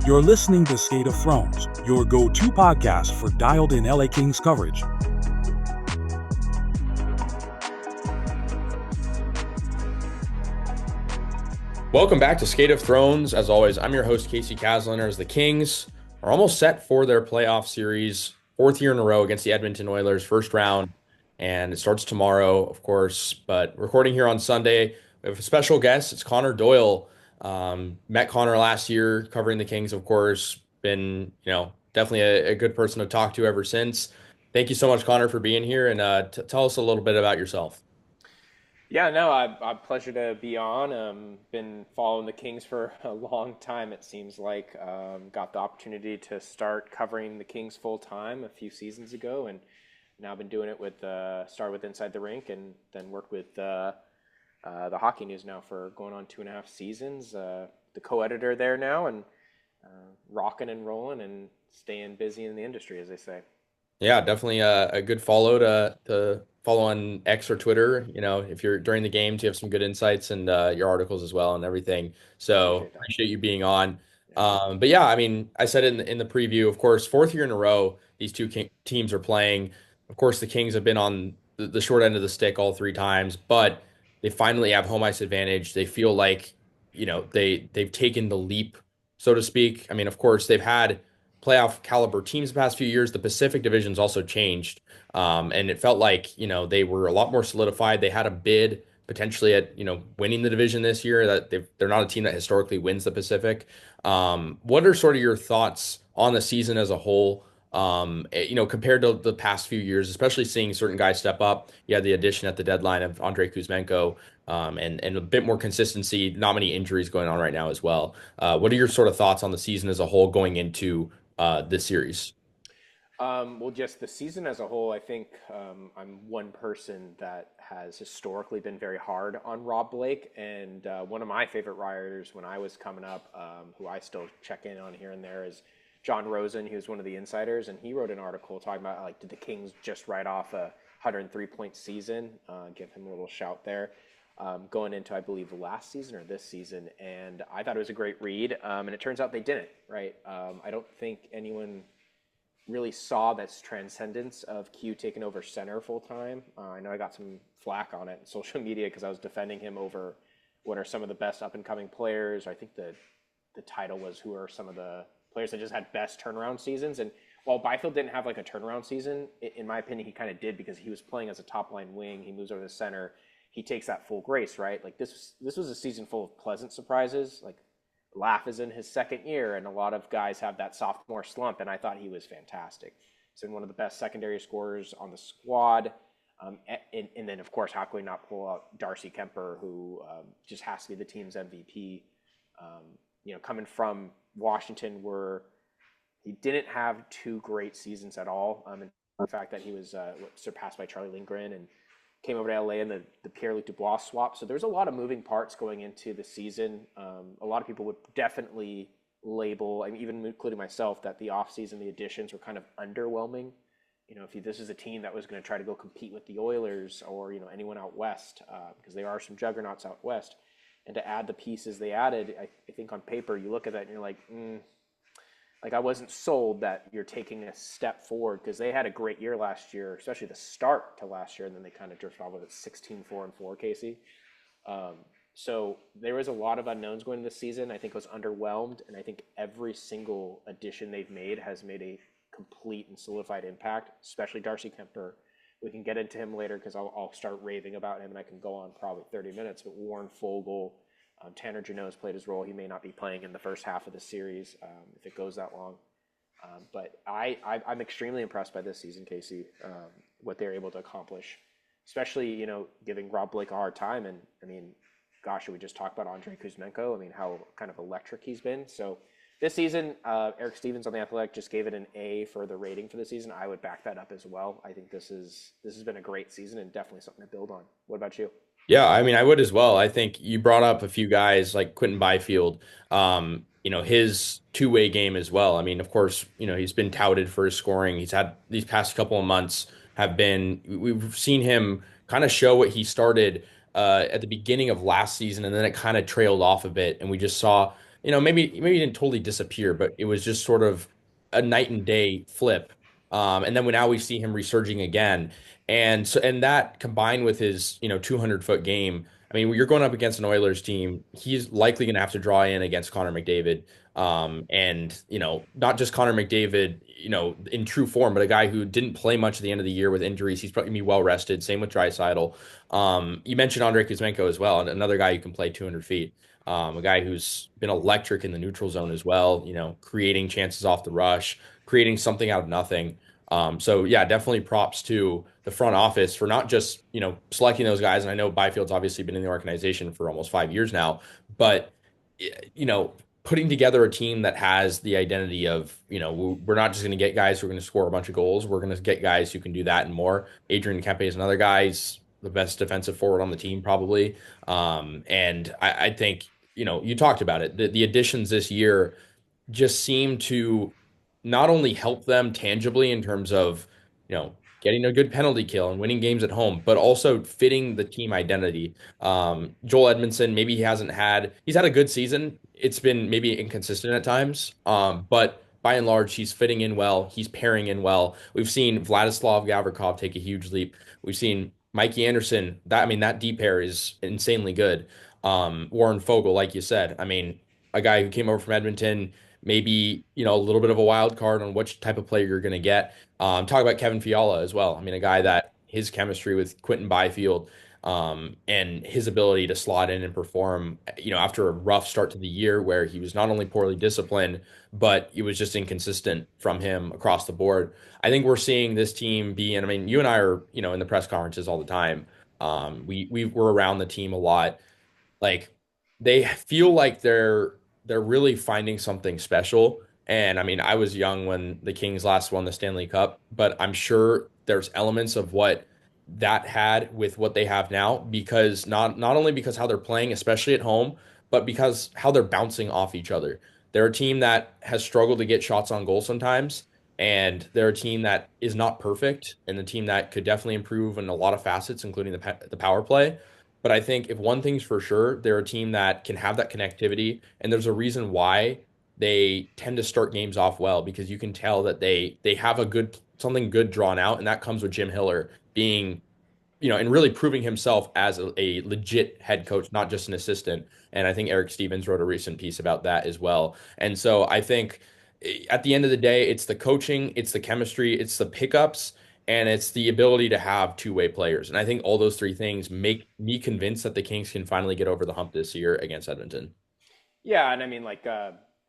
You're listening to Skate of Thrones, your go-to podcast for dialed-in LA Kings coverage. Welcome back to Skate of Thrones. As always, I'm your host, Casey Casliner. As the Kings are almost set for their playoff series, fourth year in a row against the Edmonton Oilers, first round, and it starts tomorrow, of course. But recording here on Sunday, we have a special guest. It's Connor Doyle. Met Connor last year, covering the Kings, of course. Been, definitely a good person to talk to ever since. Thank you so much, Connor, for being here, and tell us a little bit about yourself. Yeah, no, I'm pleasure to be on. Been following the Kings for a long time, it seems like. Got the opportunity to start covering the Kings full time a few seasons ago, and now been doing it with started with Inside the Rink, and then worked with the Hockey News now for going on 2.5 seasons. The co-editor there now, and rocking and rolling and staying busy in the industry, as they say. Yeah, definitely a good follow to follow on X or Twitter. If you're during the games, you have some good insights and your articles as well and everything. So appreciate you being on. But yeah, I mean, I said in the preview, of course, fourth year in a row, these two teams are playing. Of course, the Kings have been on the short end of the stick all three times, but they finally have home ice advantage. They feel like, they've taken the leap, so to speak. I mean, of course, they've had playoff caliber teams the past few years. The Pacific Division's also changed. And it felt like, they were a lot more solidified. They had a bid potentially at, winning the division this year. That they're not a team that historically wins the Pacific. What are sort of your thoughts on the season as a whole? Compared to the past few years, especially seeing certain guys step up. You had the addition at the deadline of Andrei Kuzmenko, and a bit more consistency, not many injuries going on right now as well. What are your sort of thoughts on the season as a whole going into this series? Well, just the season as a whole, I think I'm one person that has historically been very hard on Rob Blake, and one of my favorite writers when I was coming up, who I still check in on here and there, is John Rosen. He was one of the insiders, and he wrote an article talking about, like, did the Kings just write off a 103-point season? Give him a little shout there. Going into, I believe, last season or this season, and I thought it was a great read, and it turns out they didn't, right? I don't think anyone really saw this transcendence of Q taking over center full time. I know I got some flack on it in social media because I was defending him over what are some of the best up-and-coming players. I think the title was who are some of the players that just had best turnaround seasons. And while Byfield didn't have like a turnaround season, in my opinion, he kind of did because he was playing as a top-line wing. He moves over the center. He takes that full grace, right? Like this was a season full of pleasant surprises. Like Laugh is in his second year, and a lot of guys have that sophomore slump, and I thought he was fantastic. He's been one of the best secondary scorers on the squad. And then, of course, how can we not pull out Darcy Kemper, who just has to be the team's MVP? Coming from Washington, where he didn't have two great seasons at all. And the fact that he was surpassed by Charlie Lindgren and came over to LA in the Pierre-Luc Dubois swap. So there's a lot of moving parts going into the season. A lot of people would definitely label, I mean, even including myself, that the offseason, the additions were kind of underwhelming. If this is a team that was going to try to go compete with the Oilers or, anyone out west, because there are some juggernauts out west, and to add the pieces they added, I think on paper, you look at that and you're like, I wasn't sold that you're taking a step forward, because they had a great year last year, especially the start to last year, and then they kind of drifted off with it 16-4-4, Casey. So there was a lot of unknowns going into this season. I think it was underwhelmed, and I think every single addition they've made has made a complete and solidified impact, especially Darcy Kemper. We can get into him later because I'll start raving about him, and I can go on probably 30 minutes. But Warren Fogle, Tanner Jeannot's played his role. He may not be playing in the first half of the series if it goes that long. But I'm extremely impressed by this season, Casey, what they're able to accomplish, especially, giving Rob Blake a hard time. And, I mean, gosh, should we just talk about Andrei Kuzmenko? I mean, how kind of electric he's been. So this season, Eric Stevens on The Athletic just gave it an A for the rating for the season. I would back that up as well. I think this has been a great season and definitely something to build on. What about you? Yeah, I mean, I would as well. I think you brought up a few guys like Quentin Byfield, his two-way game as well. I mean, of course, he's been touted for his scoring. He's had these past couple of months we've seen him kind of show what he started at the beginning of last season, and then it kind of trailed off a bit. And we just saw maybe he didn't totally disappear, but it was just sort of a night and day flip. And then now we see him resurging again. And that combined with his, 200-foot game, I mean, when you're going up against an Oilers team, he's likely going to have to draw in against Connor McDavid. And, not just Connor McDavid, in true form, but a guy who didn't play much at the end of the year with injuries. He's probably going to be well rested. Same with Draisaitl. You mentioned Andrei Kuzmenko as well, and another guy who can play 200 feet. A guy who's been electric in the neutral zone as well, creating chances off the rush, creating something out of nothing. So yeah, definitely props to the front office for not just, selecting those guys. And I know Byfield's obviously been in the organization for almost 5 years now, but you know, putting together a team that has the identity of, we're not just going to get guys who are going to score a bunch of goals. We're going to get guys who can do that and more. Adrian Kempe is another guy. He's the best defensive forward on the team, probably. And I think, you talked about it. The additions this year just seem to not only help them tangibly in terms of, getting a good penalty kill and winning games at home, but also fitting the team identity. Joel Edmondson, maybe he's had a good season. It's been maybe inconsistent at times. But by and large, he's fitting in well. He's pairing in well. We've seen Vladislav Gavrikov take a huge leap. We've seen Mikey Anderson. That deep pair is insanely good. Warren Fogle, like you said, I mean, a guy who came over from Edmonton, maybe, a little bit of a wild card on which type of player you're going to get. Talk about Kevin Fiala as well. I mean, a guy that his chemistry with Quentin Byfield, and his ability to slot in and perform, after a rough start to the year where he was not only poorly disciplined, but it was just inconsistent from him across the board. I think we're seeing this team and I mean, you and I are, in the press conferences all the time. We're around the team a lot. Like, they feel like they're really finding something special. And I mean, I was young when the Kings last won the Stanley Cup, but I'm sure there's elements of what that had with what they have now, because not only because how they're playing, especially at home, but because how they're bouncing off each other. They're a team that has struggled to get shots on goal sometimes, and they're a team that is not perfect, and the team that could definitely improve in a lot of facets, including the power play. But I think if one thing's for sure, they're a team that can have that connectivity, and there's a reason why they tend to start games off well, because you can tell that they have something good drawn out, and that comes with Jim Hiller being, and really proving himself as a legit head coach, not just an assistant. And I think Eric Stevens wrote a recent piece about that as well. And so I think, at the end of the day, it's the coaching, it's the chemistry, it's the pickups, and it's the ability to have two-way players. And I think all those three things make me convinced that the Kings can finally get over the hump this year against Edmonton. Yeah, and I mean, like,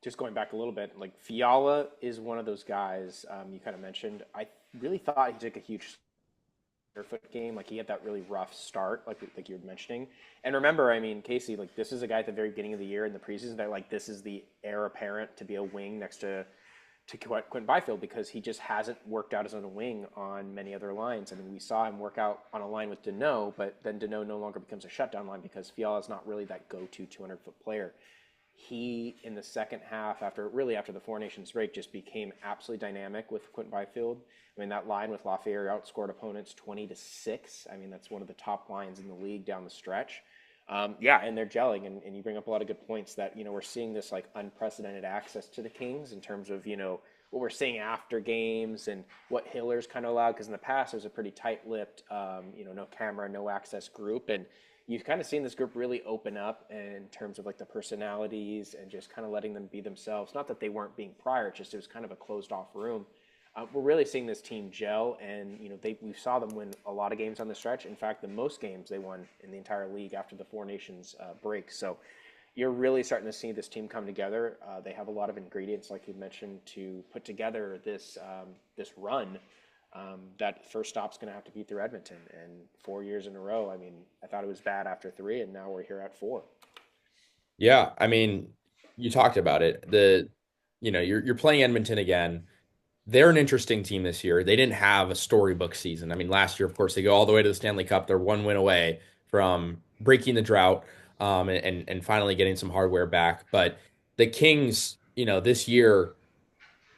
just going back a little bit, like Fiala is one of those guys you kind of mentioned. I really thought he took a huge foot game. Like, he had that really rough start, like you were mentioning. And remember, I mean, Casey, like, this is a guy at the very beginning of the year in the preseason that, like, this is the heir apparent to be a wing next to Quentin Byfield, because he just hasn't worked out as on a wing on many other lines. I mean, we saw him work out on a line with Deneau, but then Deneau no longer becomes a shutdown line because Fiala is not really that go-to 200-foot player. He, in the second half, after the Four Nations break, just became absolutely dynamic with Quentin Byfield. I mean, that line with Lafayette outscored opponents 20-6. I mean, that's one of the top lines in the league down the stretch. Yeah, and they're gelling, and you bring up a lot of good points that, we're seeing this like unprecedented access to the Kings in terms of, what we're seeing after games and what Hiller's kind of allowed, because in the past it was a pretty tight-lipped, no camera, no access group, and you've kind of seen this group really open up in terms of like the personalities and just kind of letting them be themselves. Not that they weren't being prior, just it was kind of a closed-off room. We're really seeing this team gel, and we saw them win a lot of games on the stretch. In fact, the most games they won in the entire league after the Four Nations break. So you're really starting to see this team come together. They have a lot of ingredients, like you mentioned, to put together this run. That first stop's going to have to be through Edmonton, and 4 years in a row. I mean, I thought it was bad after 3, and now we're here at 4. Yeah, I mean, you talked about it. You're playing Edmonton again. They're an interesting team this year. They didn't have a storybook season. I mean, last year, of course, they go all the way to the Stanley Cup. They're one win away from breaking the drought, and finally getting some hardware back. But the Kings, this year,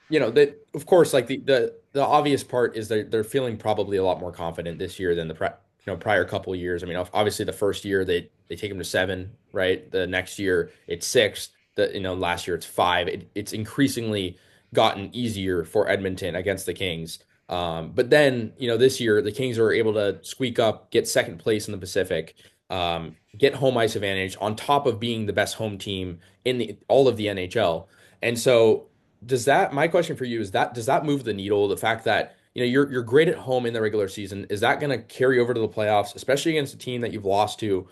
that of course, like the obvious part is they're feeling probably a lot more confident this year than the prior couple of years. I mean, obviously the first year they take them to 7, right? The next year it's 6. that, last year it's 5. It's increasingly gotten easier for Edmonton against the Kings. But then, this year the Kings are able to squeak up, get second place in the Pacific, get home ice advantage on top of being the best home team in all of the NHL. And so my question for you is that does that move the needle? The fact that, you're great at home in the regular season, is that going to carry over to the playoffs, especially against a team that you've lost to,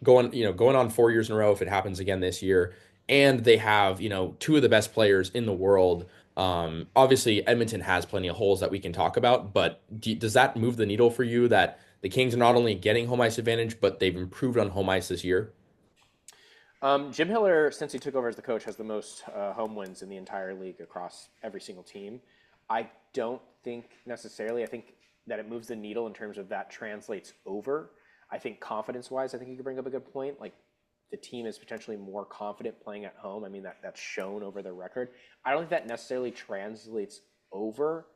going on 4 years in a row if it happens again this year, and they have, two of the best players in the world. Obviously, Edmonton has plenty of holes that we can talk about, but does that move the needle for you that the Kings are not only getting home ice advantage, but they've improved on home ice this year? Jim Hiller, since he took over as the coach, has the most home wins in the entire league across every single team. I don't think necessarily. I think that it moves the needle in terms of that translates over. I think confidence-wise, I think you could bring up a good point. Like the team is potentially more confident playing at home. I mean, that's shown over their record. I don't think that necessarily translates over,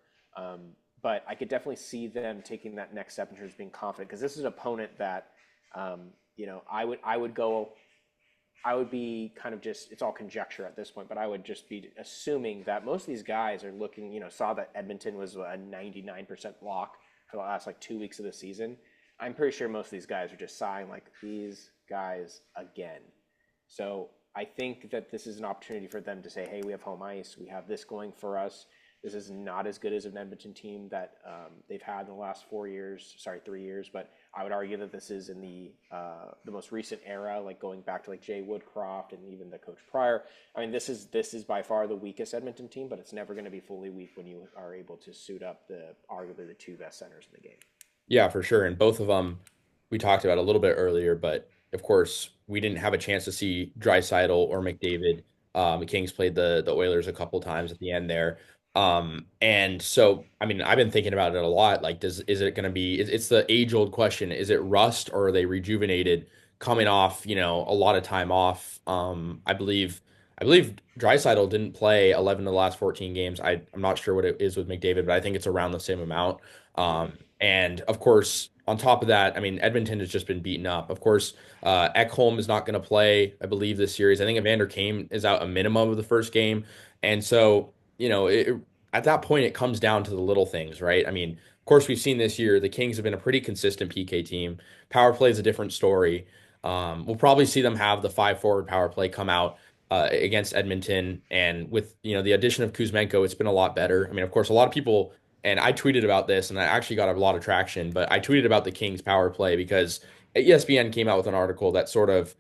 but I could definitely see them taking that next step in terms of being confident, because this is an opponent that, I would be kind of just, it's all conjecture at this point, but I would just be assuming that most of these guys are looking, saw that Edmonton was a 99% lock for the last like 2 weeks of the season. I'm pretty sure most of these guys are just sighing like, these guys again. So I think that this is an opportunity for them to say, hey, we have home ice. We have this going for us. This is not as good as an Edmonton team that they've had in the last 3 years. But I would argue that this is in the most recent era, like going back to like Jay Woodcroft and even the coach prior. I mean, this is by far the weakest Edmonton team, but it's never going to be fully weak when you are able to suit up arguably the two best centers in the game. Yeah, for sure. And both of them we talked about a little bit earlier, but of course we didn't have a chance to see Draisaitl or McDavid. The Kings played the Oilers a couple times at the end there. And so, I mean, I've been thinking about it a lot. Like, is it going to be, it's the age old question. Is it rust or are they rejuvenated coming off, a lot of time off? I believe Draisaitl didn't play 11 of the last 14 games. I'm not sure what it is with McDavid, but I think it's around the same amount. And of course, on top of that, I mean, Edmonton has just been beaten up. Of course, Ekholm is not going to play, I believe, this series. I think Evander Kane is out a minimum of the first game. And so, at that point, it comes down to the little things, right? I mean, of course, we've seen this year, the Kings have been a pretty consistent PK team. Power play is a different story. We'll probably see them have the 5 forward power play come out against Edmonton. And with, the addition of Kuzmenko, it's been a lot better. I mean, of course, a lot of people, and I tweeted about this and I actually got a lot of traction, but I tweeted about the Kings power play because ESPN came out with an article that sort of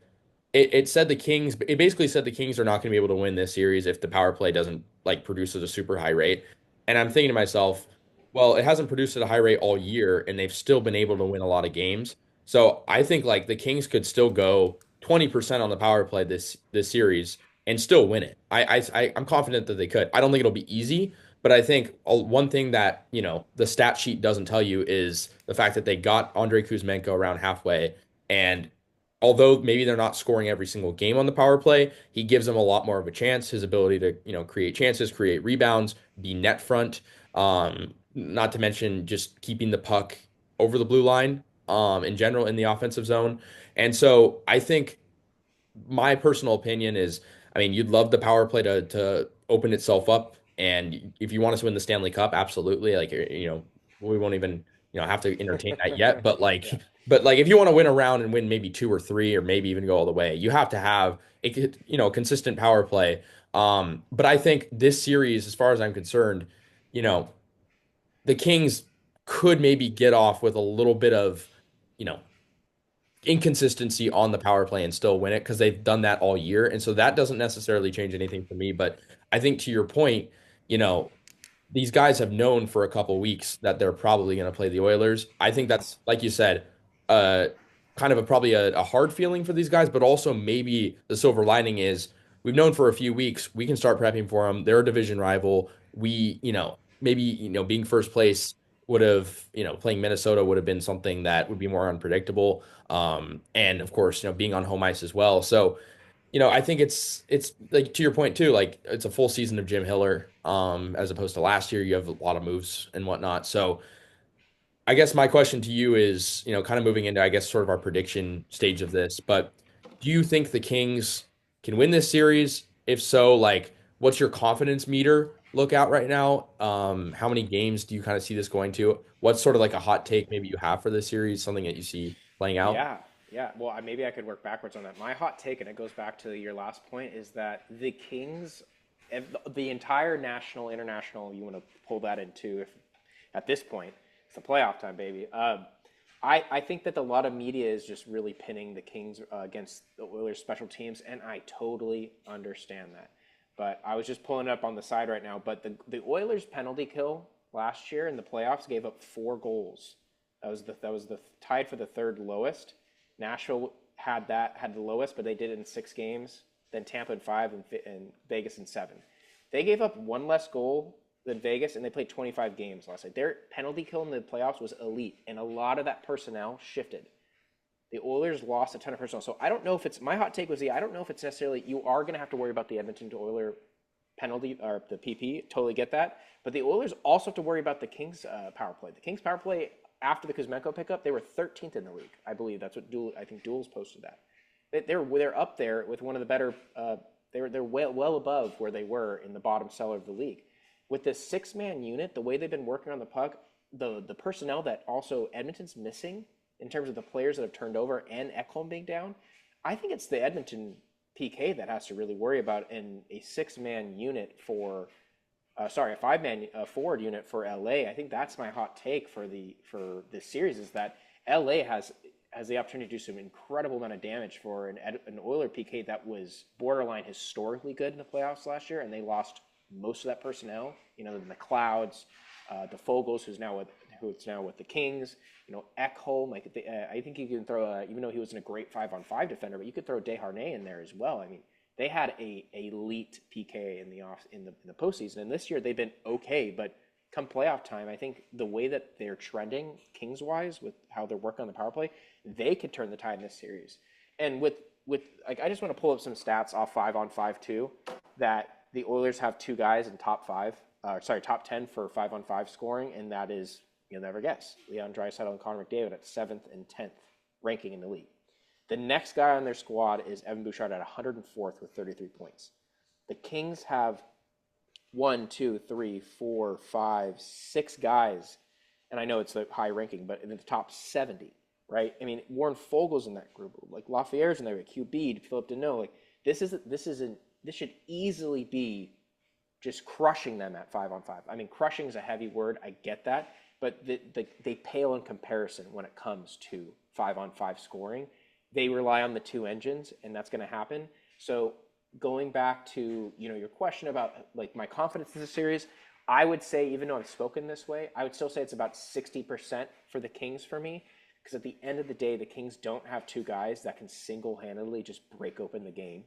it said it basically said the Kings are not going to be able to win this series if the power play doesn't like produce at a super high rate. And I'm thinking to myself, well, it hasn't produced at a high rate all year and they've still been able to win a lot of games. So I think like the Kings could still go 20% on the power play this series and still win it. I'm confident that they could. I don't think it'll be easy, but I think one thing that, the stat sheet doesn't tell you is the fact that they got Andrei Kuzmenko around halfway. And although maybe they're not scoring every single game on the power play, he gives them a lot more of a chance. His ability to, create chances, create rebounds, be net front, not to mention just keeping the puck over the blue line, in general in the offensive zone. And so I think my personal opinion is, I mean, you'd love the power play to open itself up. And if you want us to win the Stanley Cup, absolutely. Like, we won't even, have to entertain that yet. But like, Yeah. but like, if you want to win a round and win maybe 2 or 3, or maybe even go all the way, you have to have a, consistent power play. But I think this series, as far as I'm concerned, you know, the Kings could maybe get off with a little bit of, you know, inconsistency on the power play and still win it because they've done that all year. And so that doesn't necessarily change anything for me. But I think to your point, you know, these guys have known for a couple weeks that they're probably going to play the Oilers. I think that's, like you said, uh, kind of probably a hard feeling for these guys, but also maybe the silver lining is we've known for a few weeks we can start prepping for them. They're a division rival. Maybe being first place would have, playing Minnesota would have been something that would be more unpredictable. And of course, being on home ice as well. So, I think it's like to your point too, like it's a full season of Jim Hiller, as opposed to last year. You have a lot of moves and whatnot. So I guess my question to you is, kind of moving into, I guess, sort of our prediction stage of this, but do you think the Kings can win this series? If so, like, what's your confidence meter look out right now? How many games do you kind of see this going to? What's sort of like a hot take maybe you have for this series, something that you see playing out? Yeah, yeah. Well, maybe I could work backwards on that. My hot take, and it goes back to your last point, is that the Kings, the entire national, international, you want to pull that into, if at this point, it's the playoff time, baby. I think that a lot of media is just really pinning the Kings against the Oilers special teams, and I totally understand that. But I was just pulling it up on the side right now. But the Oilers penalty kill last year in the playoffs gave up 4 goals. That was the tied for the third lowest. Nashville had the lowest, but they did it in 6 games. Then Tampa in 5 and Vegas in 7. They gave up 1 less goal than Vegas, and they played 25 games last night. Their penalty kill in the playoffs was elite, and a lot of that personnel shifted. The Oilers lost a ton of personnel. So I don't know if it's, my hot take was I don't know if it's necessarily, you are going to have to worry about the Edmonton Oilers penalty or the PP. Totally get that. But the Oilers also have to worry about the Kings power play. The Kings power play after the Kuzmenko pickup, they were 13th in the league. I believe that's what I think Doyle's posted that. They're up there with one of the better. They're well above where they were in the bottom cellar of the league. With this 6-man unit, the way they've been working on the puck, the personnel that also Edmonton's missing in terms of the players that have turned over and Ekholm being down, I think it's the Edmonton PK that has to really worry about in a 6-man unit for, a 5-man forward unit for LA. I think that's my hot take for this series is that LA has the opportunity to do some incredible amount of damage for an Oiler PK that was borderline historically good in the playoffs last year, and they lost most of that personnel. You know, the McLeods, the Fogels, who's now with the Kings. You know, Ekholm. I think you can throw even though he wasn't a great 5-on-5 defender, but you could throw Desharnais in there as well. I mean, they had a elite PK in the postseason, and this year they've been okay. But come playoff time, I think the way that they're trending Kings wise with how they're working on the power play, they could turn the tide in this series. And with like, I just want to pull up some stats off 5-on-5 too, that the Oilers have 2 guys in top 10 for 5-on-5 scoring, and that is, you'll never guess, Leon Draisaitl and Connor McDavid at 7th and 10th ranking in the league. The next guy on their squad is Evan Bouchard at 104th with 33 points. The Kings have 6 guys, and I know it's the high ranking, but in the top 70, right? I mean, Warren Fogel's in that group, like Lafreniere's in there, QB, Philip Deneau. Like this should easily be just crushing them at 5-on-5. I mean, crushing is a heavy word. I get that, but they pale in comparison when it comes to 5-on-5 scoring. They rely on the 2 engines, and that's going to happen. So going back to, you know, your question about like my confidence in the series, I would say, even though I've spoken this way, I would still say it's about 60% for the Kings for me, because at the end of the day, the Kings don't have 2 guys that can single-handedly just break open the game.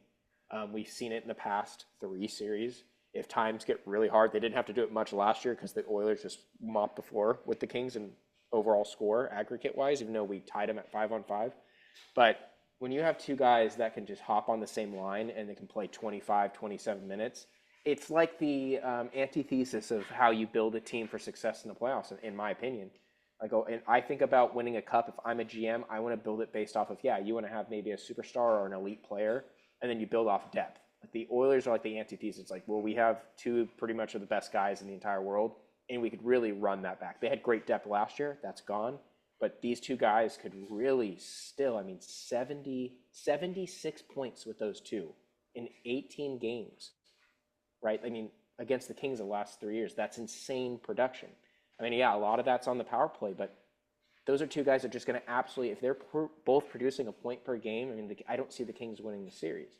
We've seen it in the past 3 series. If times get really hard, they didn't have to do it much last year because the Oilers just mopped the floor with the Kings in overall score aggregate-wise, even though we tied them at 5-on-5. But when you have 2 guys that can just hop on the same line and they can play 25, 27 minutes, it's like the antithesis of how you build a team for success in the playoffs, in my opinion. And I think about winning a cup. If I'm a GM, I want to build it based off of, you want to have maybe a superstar or an elite player, and then you build off depth. Like the Oilers are like the antithesis. It's like, well, we have 2 pretty much of the best guys in the entire world, and we could really run that back. They had great depth last year. That's gone. But these 2 guys could really still, 76 points with those 2 in 18 games, right? I mean, against the Kings the last 3 years, that's insane production. I mean, a lot of that's on the power play, but those are 2 guys that are just going to absolutely, if they're both producing a point per game, I don't see the Kings winning the series,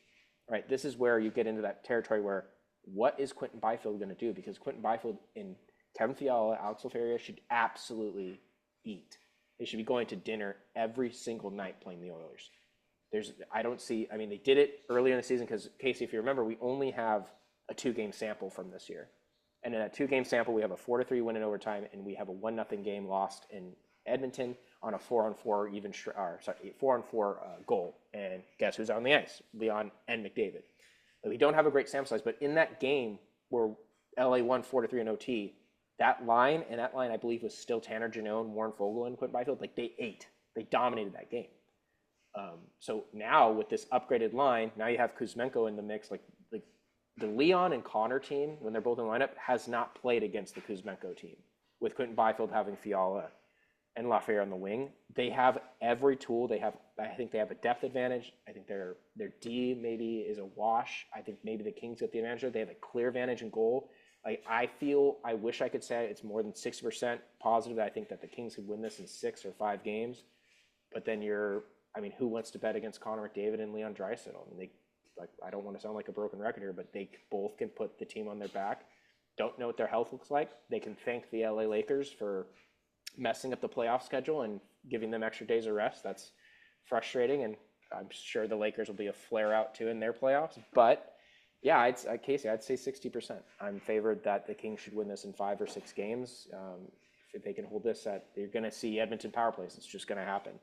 right? This is where you get into that territory where what is Quinton Byfield going to do? Because Quinton Byfield and Kevin Fiala, Alex Lafreniere should absolutely eat. They should be going to dinner every single night playing the Oilers. They did it earlier in the season because, Casey, if you remember, we only have a 2-game sample from this year. And in that 2-game sample, we have a 4-3 win in overtime, and we have a 1-0 game lost in Edmonton on a 4-on-4 goal. And guess who's on the ice? Leon and McDavid. We don't have a great sample size, but in that game where LA won 4-3 in OT, that line, I believe, was still Tanner Janot, Warren Foegele, and Quinton Byfield. Like, they ate. They dominated that game. So now with this upgraded line, now you have Kuzmenko in the mix. Like the Leon and Connor team, when they're both in the lineup, has not played against the Kuzmenko team, with Quentin Byfield having Fiala and Lafayette on the wing. They have every tool. I think they have a depth advantage. I think their D maybe is a wash. I think maybe the Kings get the advantage. They have a clear advantage in goal. Like I wish I could say it's more than 60% positive that I think that the Kings could win this in 6 or 5 games. But then who wants to bet against Connor McDavid and Leon Draisaitl? I mean, I don't want to sound like a broken record here, but they both can put the team on their back. Don't know what their health looks like. They can thank the LA Lakers for messing up the playoff schedule and giving them extra days of rest. That's frustrating, and I'm sure the Lakers will be a flare out too in their playoffs. But yeah, Casey, I'd say 60%. I'm favored that the Kings should win this in 5 or 6 games. If they can hold this you're going to see Edmonton power plays. It's just going to happen.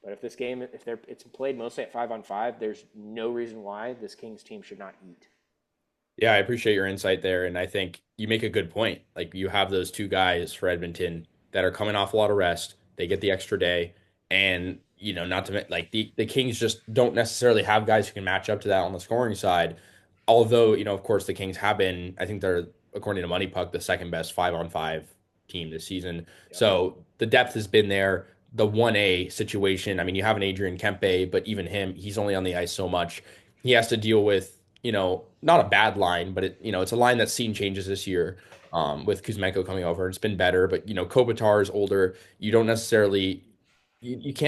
But if this game, it's played mostly at 5-on-5, there's no reason why this Kings team should not eat. Yeah, I appreciate your insight there. And I think you make a good point. Like you have those two guys for Edmonton that are coming off a lot of rest. They get the extra day. And, not to like the Kings just don't necessarily have guys who can match up to that on the scoring side. Although, of course, the Kings have been, I think they're, according to Money Puck, the second best 5-on-5 team this season. Yep. So the depth has been there. The 1A situation, I mean, you have an Adrian Kempe, but even him, he's only on the ice so much. He has to deal with, not a bad line, but it's a line that's seen changes this year with Kuzmenko coming over. It's been better, but Kopitar is older. You can't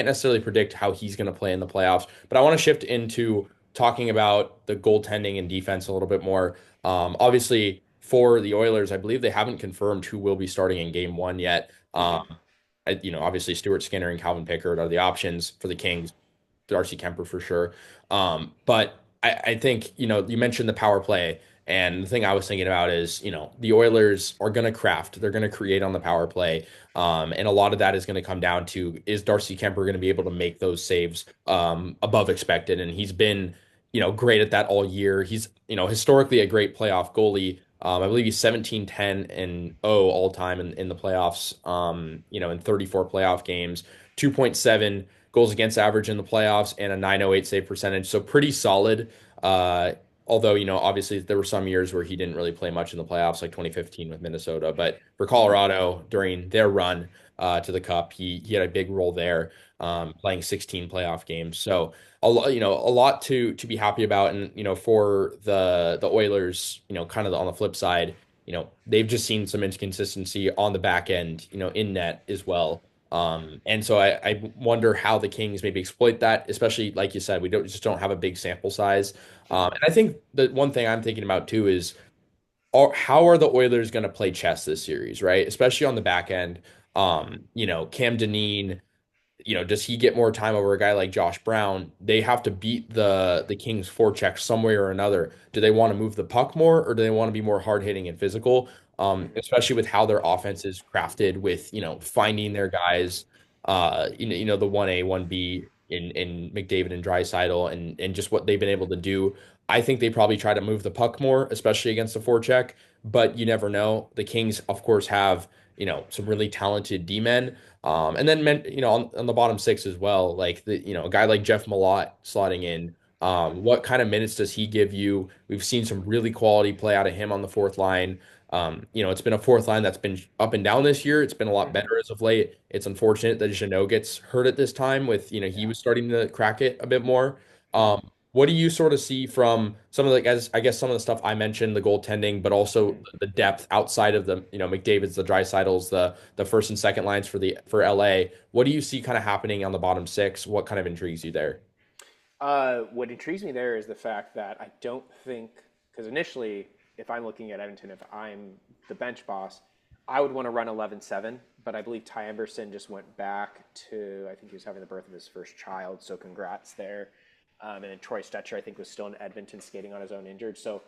necessarily predict how he's going to play in the playoffs. But I want to shift into talking about the goaltending and defense a little bit more. Obviously, for the Oilers, I believe they haven't confirmed who will be starting in Game 1 yet. Obviously Stuart Skinner and Calvin Pickard are the options for the Kings. Darcy Kemper for sure. But I think, you mentioned the power play. And the thing I was thinking about is, the Oilers are going to craft. They're going to create on the power play. And a lot of that is going to come down to, is Darcy Kemper going to be able to make those saves above expected? And he's been, great at that all year. He's, historically a great playoff goalie. I believe he's 17-10-0 all time in the playoffs, in 34 playoff games, 2.7 goals against average in the playoffs and a 908 save percentage. So pretty solid. Although, obviously there were some years where he didn't really play much in the playoffs, like 2015 with Minnesota. But for Colorado during their run to the Cup, he had a big role there, playing 16 playoff games. So a lot to be happy about. And for the Oilers, kind of on the flip side, they've just seen some inconsistency on the back end, in net as well. And so I wonder how the Kings maybe exploit that, especially like you said, we just don't have a big sample size. And I think the one thing I'm thinking about too is how are the Oilers going to play chess this series, right? Especially on the back end. Cam Dineen, does he get more time over a guy like Josh Brown? They have to beat the Kings forecheck some way or another. Do they want to move the puck more, or do they want to be more hard hitting and physical? Especially with how their offense is crafted, with finding their guys, the 1A 1B in McDavid and Draisaitl, and just what they've been able to do. I think they probably try to move the puck more, especially against the forecheck. But you never know. The Kings, of course, have some really talented D-men. And then, on the bottom 6 as well, like a guy like Jeff Malott slotting in. What kind of minutes does he give you? We've seen some really quality play out of him on the fourth line. It's been a fourth line that's been up and down this year. It's been a lot better as of late. It's unfortunate that Jeannot gets hurt at this time with, he was starting to crack it a bit more. What do you sort of see from some of I guess some of the stuff I mentioned, the goaltending, but also the depth outside of the, McDavid's, the Draisaitl's, the first and second lines for LA. What do you see kind of happening on the bottom 6? What kind of intrigues you there? What intrigues me there is the fact that I don't think, because initially, if I'm looking at Edmonton, if I'm the bench boss, I would want to run 11-7, but I believe Ty Emberson just went back I think he was having the birth of his first child, so congrats there. And then Troy Stetcher, I think, was still in Edmonton skating on his own injured. So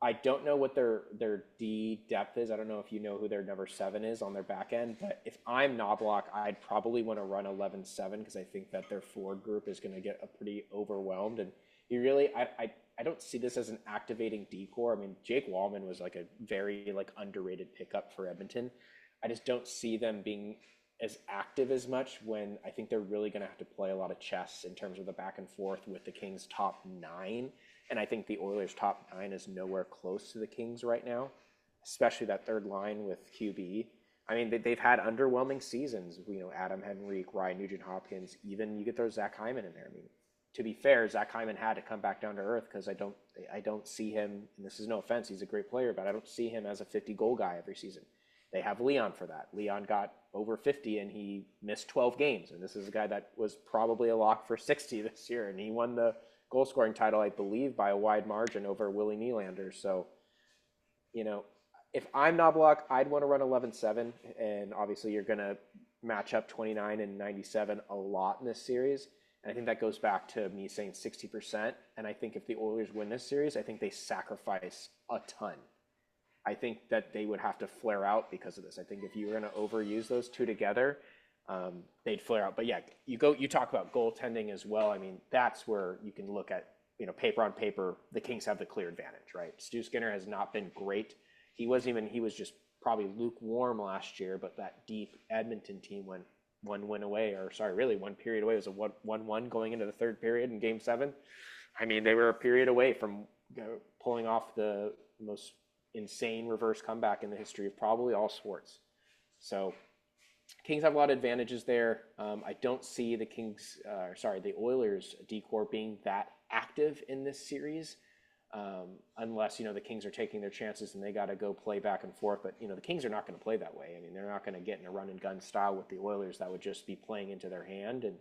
I don't know what their D depth is. I don't know if you know who their number 7 is on their back end. But if I'm Knobloch, I'd probably want to run 11-7 because I think that their forward group is going to get pretty overwhelmed. And you really, I don't see this as an activating D-core. I mean, Jake Wallman was like a very underrated pickup for Edmonton. I just don't see them being as active as much when I think they're really going to have to play a lot of chess in terms of the back and forth with the Kings top nine. And I think the Oilers top nine is nowhere close to the Kings right now, especially that third line with QB. I mean, they've had underwhelming seasons. Adam Henrique, Ryan Nugent-Hopkins, even you get throw Zach Hyman in there. I mean, to be fair, Zach Hyman had to come back down to earth because I don't see him, and this is no offense, he's a great player, but I don't see him as a 50 goal guy every season. They have Leon for that. Leon got over 50 and he missed 12 games. And this is a guy that was probably a lock for 60 this year. And he won the goal scoring title, I believe, by a wide margin over Willie Nylander. So, if I'm Knoblauch, I'd want to run 11-7. And obviously you're going to match up 29 and 97 a lot in this series. And I think that goes back to me saying 60%. And I think if the Oilers win this series, I think they sacrifice a ton. I think that they would have to flare out because of this. I think if you were going to overuse those two together, they'd flare out. But yeah, you talk about goaltending as well. I mean, that's where you can look at, paper on paper, the Kings have the clear advantage, right? Stu Skinner has not been great. He was just probably lukewarm last year, but that deep Edmonton team went one period away. It was a 1-1 going into the third period in Game 7. I mean, they were a period away from pulling off the most insane reverse comeback in the history of probably all sports. So Kings have a lot of advantages there. I don't see the Oilers decor being that active in this series, unless, the Kings are taking their chances and they got to go play back and forth. But, the Kings are not going to play that way. I mean, they're not going to get in a run and gun style with the Oilers. That would just be playing into their hand. And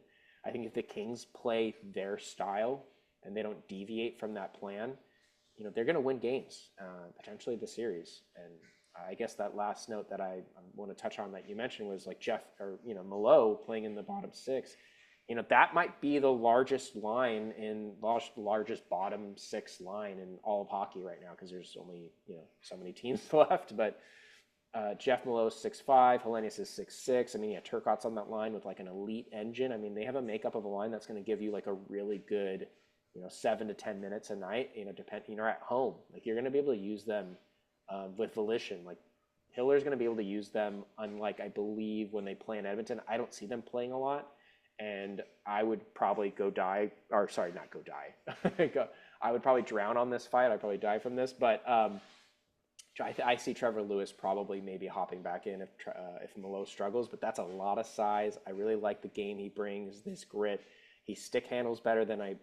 I think if the Kings play their style and they don't deviate from that plan, they're going to win games, potentially the series. And I guess that last note that I want to touch on that you mentioned was like Malo playing in the bottom six. That might be the largest largest bottom six line in all of hockey right now because there's only, so many teams left. But Jeff Malo's 6'5", Hellenius is 6'6". I mean, Turcotte's on that line with like an elite engine. I mean, they have a makeup of a line that's going to give you like a really good 7 to 10 minutes a night, at home. Like you're going to be able to use them with volition. Like Hiller's going to be able to use them, unlike I believe when they play in Edmonton. I don't see them playing a lot. And I would probably I would probably drown on this fight. I'd probably die from this. But I see Trevor Lewis probably maybe hopping back in if Malo struggles. But that's a lot of size. I really like the game he brings, this grit. He stick handles better than I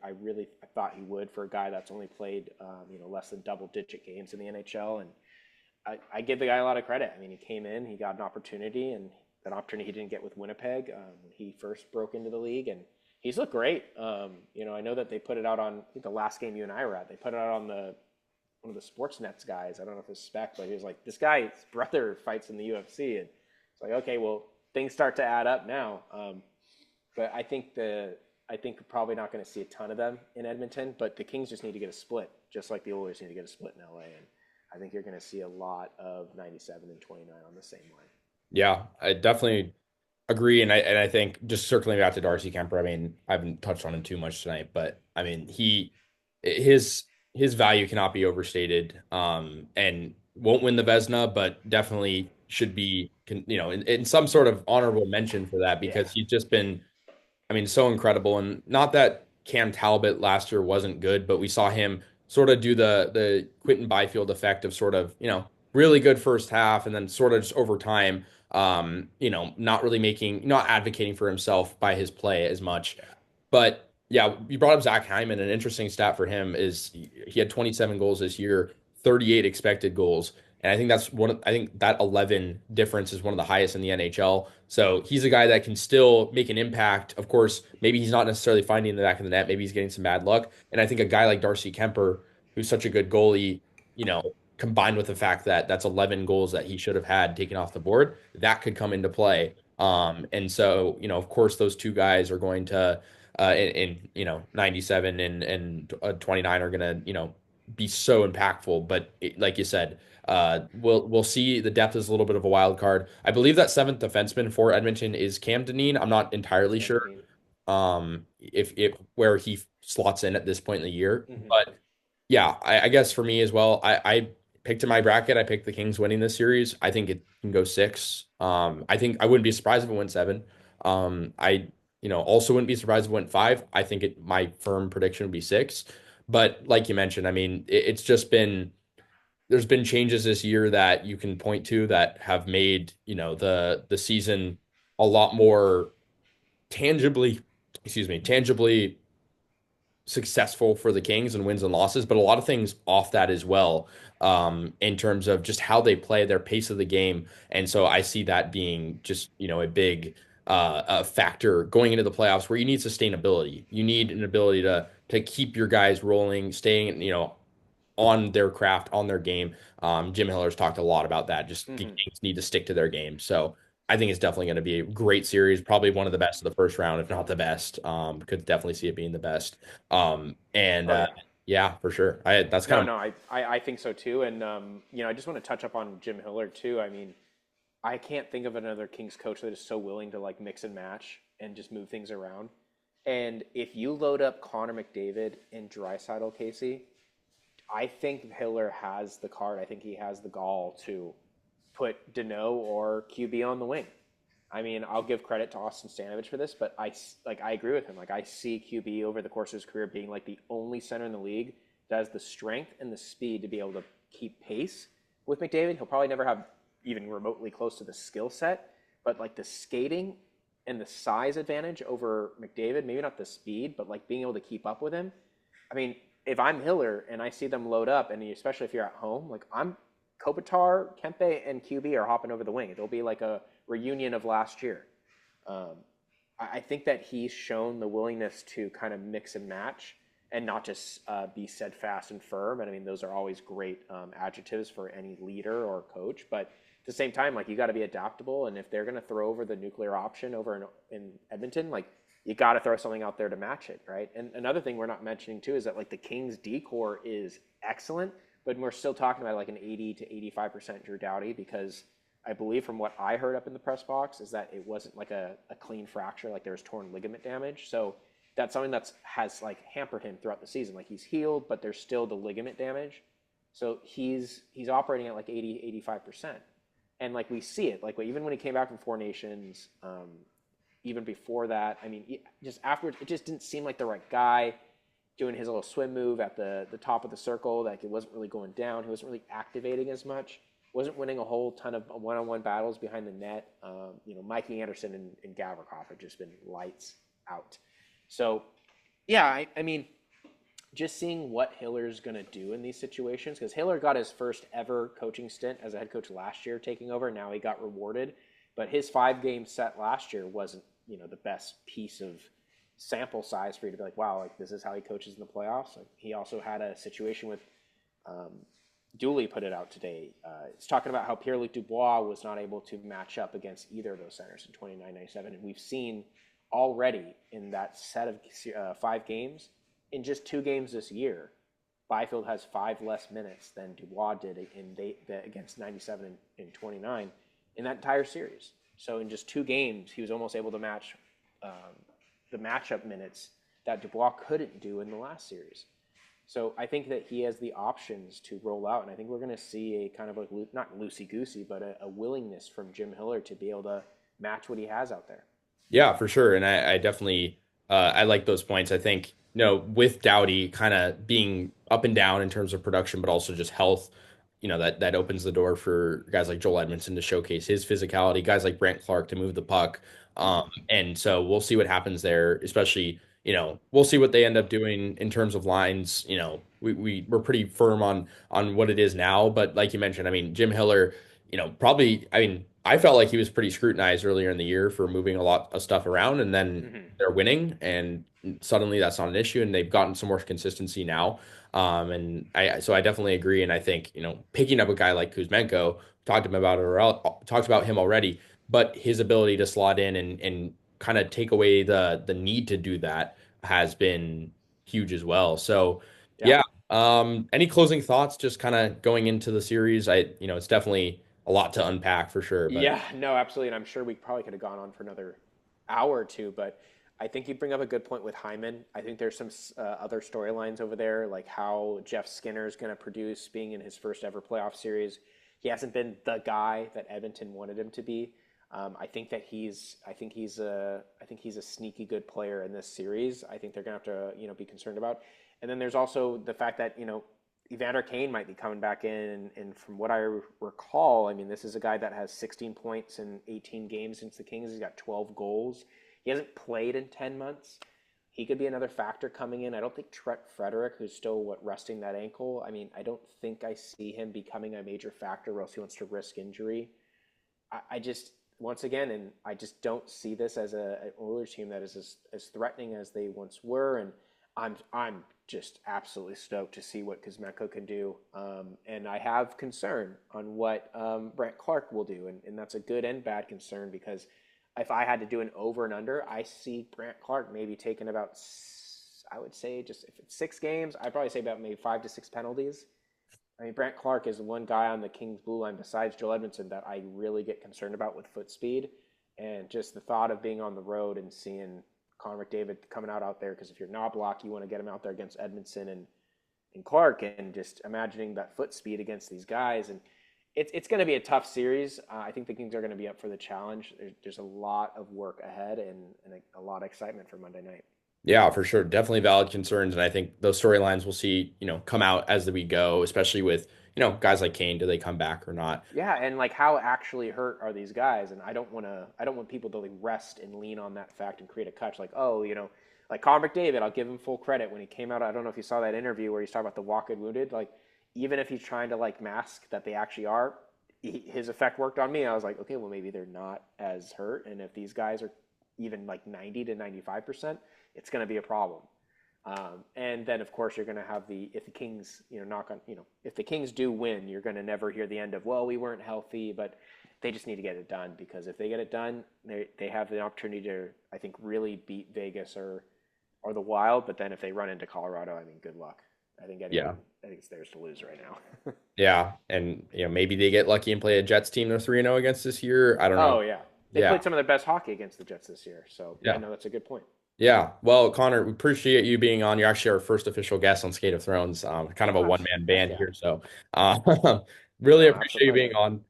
thought he would for a guy that's only played less than double-digit games in the NHL. And I give the guy a lot of credit. I mean, he came in, he got an opportunity, and that opportunity he didn't get with Winnipeg when he first broke into the league, and he's looked great. I know that they put it out on, I think the last game you and I were at, they put it out on one of the Sportsnets guys. I don't know if it's Spec, but he was like, this guy's brother fights in the UFC, and it's like, okay, well, things start to add up now. But I think we're probably not going to see a ton of them in Edmonton, but the Kings just need to get a split, just like the Oilers need to get a split in LA. And I think you're going to see a lot of 97 and 29 on the same line. Yeah, I definitely agree. And I think just circling back to Darcy Kemper, I mean, I haven't touched on him too much tonight, but I mean, his value cannot be overstated. And won't win the Vezina, but definitely should be, in some sort of honorable mention for that because he's just been, I mean, so incredible. And not that Cam Talbot last year wasn't good, but we saw him sort of do the Quentin Byfield effect of sort of, really good first half and then sort of just over time, not really not advocating for himself by his play as much. But yeah, you brought up Zach Hyman. An interesting stat for him is he had 27 goals this year, 38 expected goals. And I think I think that 11 difference is one of the highest in the NHL. So he's a guy that can still make an impact. Of course, maybe he's not necessarily finding the back of the net. Maybe he's getting some bad luck. And I think a guy like Darcy Kemper, who's such a good goalie, combined with the fact that that's 11 goals that he should have had taken off the board, that could come into play. And so, of course, those two guys are going to, 97 and 29 are going to, be so impactful. But like you said, we'll see. The depth is a little bit of a wild card. I believe that seventh defenseman for Edmonton is Cam Dineen. I'm not entirely sure if where he slots in at this point in the year. Mm-hmm. But yeah, I guess for me as well, I picked in my bracket. I picked the Kings winning this series. I think it can go six. I think I wouldn't be surprised if it went seven. I also wouldn't be surprised if it went five. I think my firm prediction would be six. But like you mentioned, I mean, it's just been there's been changes this year that you can point to that have made, the season a lot more tangibly, tangibly successful for the Kings and wins and losses, but a lot of things off that as well, in terms of just how they play, their pace of the game. And so I see that being just, a big a factor going into the playoffs where you need sustainability. You need an ability to keep your guys rolling, staying, on their craft, on their game. Jim Hiller's talked a lot about that. Just the Hmm. Kings need to stick to their game. So I think it's definitely going to be a great series, probably one of the best of the first round, if not the best. Could definitely see it being the best. And Oh yeah. yeah, for sure. That's No, kind of no, I think so too. And I just want to touch up on Jim Hiller too. I mean, I can't think of another Kings coach that is so willing to like mix and match and just move things around. And if you load up Connor McDavid and Draisaitl, Casey, I think Hiller has the card. I think he has the gall to put Deneau or QB on the wing. I mean, I'll give credit to Austin Stanovich for this, but I agree with him. Like I see QB over the course of his career being like the only center in the league that has the strength and the speed to be able to keep pace with McDavid. He'll probably never have even remotely close to the skill set, but like the skating and the size advantage over McDavid, maybe not the speed, but like being able to keep up with him. I mean, if I'm Hiller and I see them load up, and especially if you're at home, like I'm Kopitar, Kempe, and QB are hopping over the wing. It'll be like a reunion of last year. Um, I think that he's shown the willingness to kind of mix and match and not just be steadfast and firm. And I mean, those are always great adjectives for any leader or coach. But at the same time, like you got to be adaptable. And if they're going to throw over the nuclear option over in Edmonton, like you got to throw something out there to match it, right? And another thing we're not mentioning too is that like the Kings decor is excellent, but we're still talking about like an 80 to 85% Drew Doughty because I believe from what I heard up in the press box is that it wasn't like a clean fracture, like there was torn ligament damage. So that's something that's has like hampered him throughout the season. Like he's healed, but there's still the ligament damage. So he's operating at like 80, 85%. And like we see it, like even when he came back from Four Nations, even before that, I mean, just afterwards, it just didn't seem like the right guy doing his little swim move at the top of the circle. Like it wasn't really going down. He wasn't really activating as much. Wasn't winning a whole ton of one-on-one battles behind the net. Mikey Anderson and Gavrikov have just been lights out. So, yeah, I mean, just seeing what Hiller's going to do in these situations, because Hiller got his first ever coaching stint as a head coach last year taking over. Now he got rewarded. But his 5-game set last year wasn't, the best piece of sample size for you to be like, wow, like this is how he coaches in the playoffs. Like, he also had a situation with Doyle put it out today. It's talking about how Pierre-Luc Dubois was not able to match up against either of those centers in 29-97. And we've seen already in that set of 5 games, in just 2 games this year, Byfield has 5 less minutes than Dubois did against 97 and 29 in that entire series. So in just 2 games, he was almost able to match the matchup minutes that Dubois couldn't do in the last series. So I think that he has the options to roll out, and I think we're going to see a kind of like not loosey-goosey, but a willingness from Jim Hiller to be able to match what he has out there. Yeah, for sure. And I definitely I like those points. I think, with Doughty kind of being up and down in terms of production, but also just health, that opens the door for guys like Joel Edmondson to showcase his physicality, guys like Brant Clark to move the puck. And so we'll see what happens there, especially, we'll see what they end up doing in terms of lines. We're pretty firm on what it is now, but like you mentioned, I mean, Jim Hiller, probably, I mean, I felt like he was pretty scrutinized earlier in the year for moving a lot of stuff around, and then they're winning, and suddenly that's not an issue, and they've gotten some more consistency now. And so I definitely agree, and I think picking up a guy like Kuzmenko, talked about him already, but his ability to slot in and kind of take away the need to do that has been huge as well. So Yeah. yeah. Any closing thoughts just kind of going into the series? It's definitely a lot to unpack for sure, but Yeah, no, absolutely. And I'm sure we probably could have gone on for another hour or two, but I think you bring up a good point with Hyman. I think there's some other storylines over there, like how Jeff Skinner is going to produce, being in his first ever playoff series. He hasn't been the guy that Edmonton wanted him to be. I think he's a sneaky good player in this series. I think they're going to have to be concerned about. And then there's also the fact that Evander Kane might be coming back in, and from what I recall, I mean, this is a guy that has 16 points in 18 games since the Kings. He's got 12 goals. He hasn't played in 10 months. He could be another factor coming in. I don't think Trent Frederick, who's still resting that ankle, I mean, I don't think I see him becoming a major factor, or else he wants to risk injury. I just, once again, and I just don't see this as an Oilers team that is as threatening as they once were, and I'm just absolutely stoked to see what Kuzmenko can do, and I have concern on what Brent Clark will do, and that's a good and bad concern, because if I had to do an over and under, I see Brent Clark maybe taking about, I would say, just if it's 6 games, I'd probably say about maybe 5 to 6 penalties. I mean, Brent Clark is the one guy on the Kings blue line besides Joel Edmondson that I really get concerned about with foot speed, and just the thought of being on the road and seeing Connor McDavid coming out there, because if you're Knoblauch, you want to get him out there against Edmondson and Clark, and just imagining that foot speed against these guys. And it's going to be a tough series. I think the Kings are going to be up for the challenge. There's a lot of work ahead, and a lot of excitement for Monday night. Yeah, for sure. Definitely valid concerns. And I think those storylines we'll see, come out as we go, especially with, guys like Kane. Do they come back or not? Yeah, and like, how actually hurt are these guys? And I don't want people to like rest and lean on that fact and create a catch like, like Connor McDavid, I'll give him full credit when he came out. I don't know if you saw that interview where he's talking about the walk-in wounded. Like, even if he's trying to like mask that they actually are, his effect worked on me. I was like, okay, well, maybe they're not as hurt. And if these guys are even like 90 to 95%, it's going to be a problem. And then, of course, you're going to have if the Kings, if the Kings do win, you're going to never hear the end of, well, we weren't healthy, but they just need to get it done, because if they get it done, they have the opportunity to, I think, really beat Vegas or the Wild. But then if they run into Colorado, I mean, good luck. I think it's theirs to lose right now. Yeah. And, maybe they get lucky and play a Jets team they're 3-0 against this year. I don't know. Oh, yeah. They played some of their best hockey against the Jets this year. So, yeah, no, that's a good point. Yeah. Well, Connor, we appreciate you being on. You're actually our first official guest on Skate of Thrones, kind of a one-man band here. So really appreciate you being on.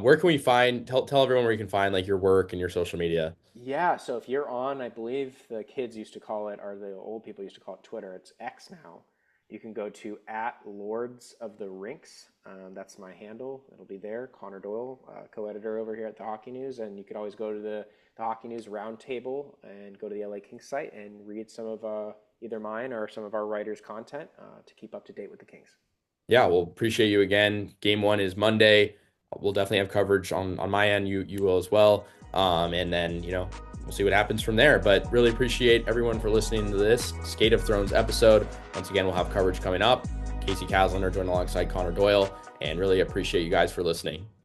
Where can we tell everyone where you can find like your work and your social media? Yeah. So if you're on, I believe the kids used to call it, or the old people used to call it Twitter. It's X now. You can go to @LordsOfTheRinks. That's my handle. It'll be there. Connor Doyle, co-editor over here at the Hockey News. And you could always go to the Hockey News Roundtable and go to the LA Kings site and read some of either mine or some of our writers' content to keep up to date with the Kings. Yeah, well, appreciate you again. Game 1 is Monday. We'll definitely have coverage on my end. You will as well. And then, we'll see what happens from there. But really appreciate everyone for listening to this Skate of Thrones episode. Once again, we'll have coverage coming up. Casey Caslander joined alongside Connor Doyle, and really appreciate you guys for listening.